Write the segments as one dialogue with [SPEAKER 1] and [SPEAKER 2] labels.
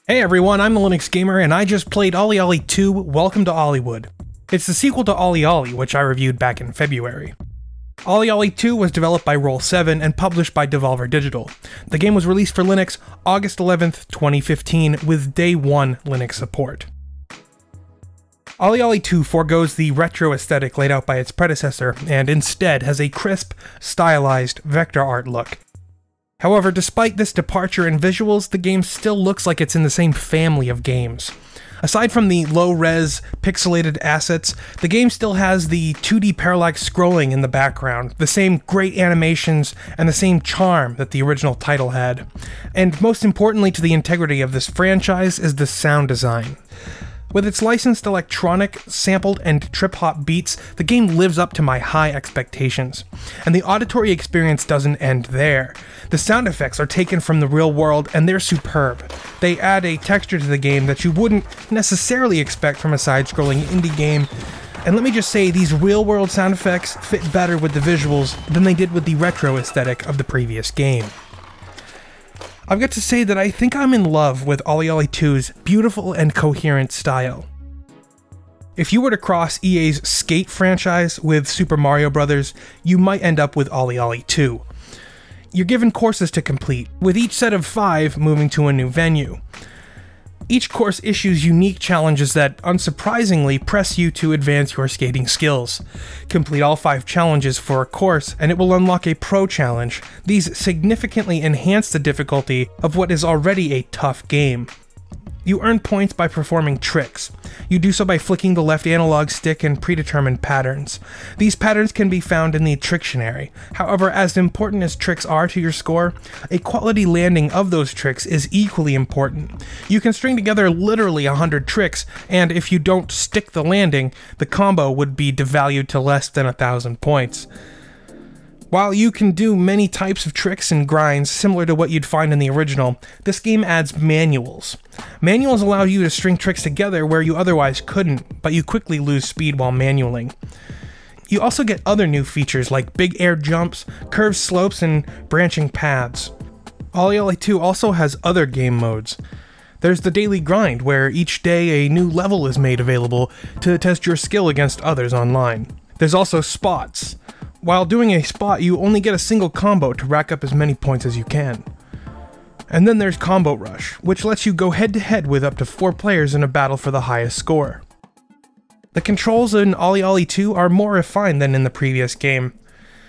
[SPEAKER 1] Hey everyone, I'm the Linux Gamer, and I just played OlliOlli 2, Welcome to Olliwood. It's the sequel to OlliOlli, which I reviewed back in February. OlliOlli 2 was developed by Roll7 and published by Devolver Digital. The game was released for Linux August 11th, 2015, with Day 1 Linux support. OlliOlli 2 forgoes the retro aesthetic laid out by its predecessor, and instead has a crisp, stylized vector art look. However, despite this departure in visuals, the game still looks like it's in the same family of games. Aside from the low-res, pixelated assets, the game still has the 2D parallax scrolling in the background, the same great animations, and the same charm that the original title had. And most importantly to the integrity of this franchise is the sound design. With its licensed electronic, sampled, and trip-hop beats, the game lives up to my high expectations. And the auditory experience doesn't end there. The sound effects are taken from the real world, and they're superb. They add a texture to the game that you wouldn't necessarily expect from a side-scrolling indie game. And let me just say, these real-world sound effects fit better with the visuals than they did with the retro aesthetic of the previous game. I've got to say that I think I'm in love with OlliOlli 2's beautiful and coherent style. If you were to cross EA's Skate franchise with Super Mario Bros., you might end up with OlliOlli 2. You're given courses to complete, with each set of 5 moving to a new venue. Each course issues unique challenges that, unsurprisingly, press you to advance your skating skills. Complete all 5 challenges for a course, and it will unlock a pro challenge. These significantly enhance the difficulty of what is already a tough game. You earn points by performing tricks. You do so by flicking the left analog stick in predetermined patterns. These patterns can be found in the Trictionary. However, as important as tricks are to your score, a quality landing of those tricks is equally important. You can string together literally 100 tricks, and if you don't stick the landing, the combo would be devalued to less than 1,000 points. While you can do many types of tricks and grinds similar to what you'd find in the original, this game adds manuals. Manuals allow you to string tricks together where you otherwise couldn't, but you quickly lose speed while manualing. You also get other new features like big air jumps, curved slopes, and branching paths. OlliOlli 2 also has other game modes. There's the daily grind, where each day a new level is made available to test your skill against others online. There's also spots. While doing a spot, you only get a single combo to rack up as many points as you can. And then there's Combo Rush, which lets you go head-to-head with up to 4 players in a battle for the highest score. The controls in OlliOlli 2 are more refined than in the previous game.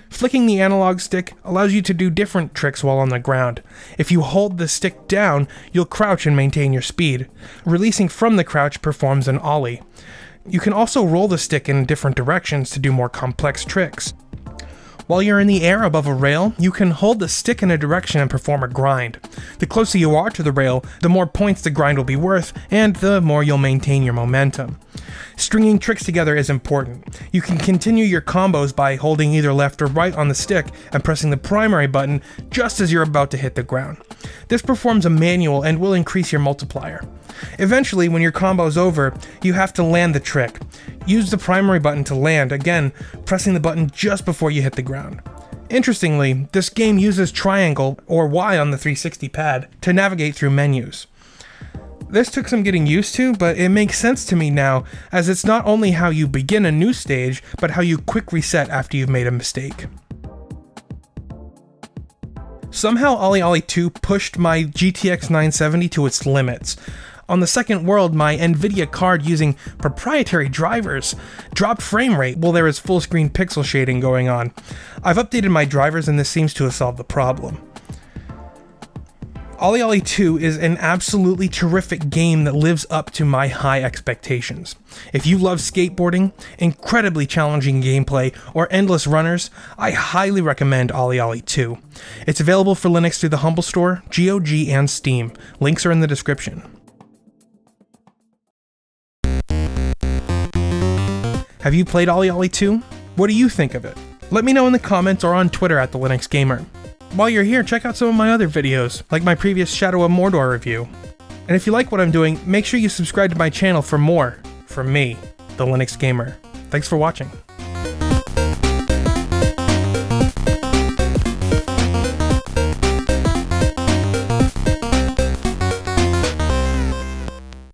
[SPEAKER 1] Flicking the analog stick allows you to do different tricks while on the ground. If you hold the stick down, you'll crouch and maintain your speed. Releasing from the crouch performs an ollie. You can also roll the stick in different directions to do more complex tricks. While you're in the air above a rail, you can hold the stick in a direction and perform a grind. The closer you are to the rail, the more points the grind will be worth, and the more you'll maintain your momentum. Stringing tricks together is important. You can continue your combos by holding either left or right on the stick and pressing the primary button just as you're about to hit the ground. This performs a manual and will increase your multiplier. Eventually, when your combo's over, you have to land the trick. Use the primary button to land, again, pressing the button just before you hit the ground. Interestingly, this game uses triangle, or Y on the 360 pad, to navigate through menus. This took some getting used to, but it makes sense to me now, as it's not only how you begin a new stage, but how you quick reset after you've made a mistake. Somehow OlliOlli 2 pushed my GTX 970 to its limits. On the second world, my Nvidia card using proprietary drivers dropped frame rate while there is full screen pixel shading going on. I've updated my drivers and this seems to have solved the problem. OlliOlli 2 is an absolutely terrific game that lives up to my high expectations. If you love skateboarding, incredibly challenging gameplay, or endless runners, I highly recommend OlliOlli 2. It's available for Linux through the Humble Store, GOG, and Steam. Links are in the description. Have you played OlliOlli 2? What do you think of it? Let me know in the comments or on Twitter at the Linux Gamer. While you're here, check out some of my other videos, like my previous Shadow of Mordor review. And if you like what I'm doing, make sure you subscribe to my channel for more from me, the Linux Gamer. Thanks for watching.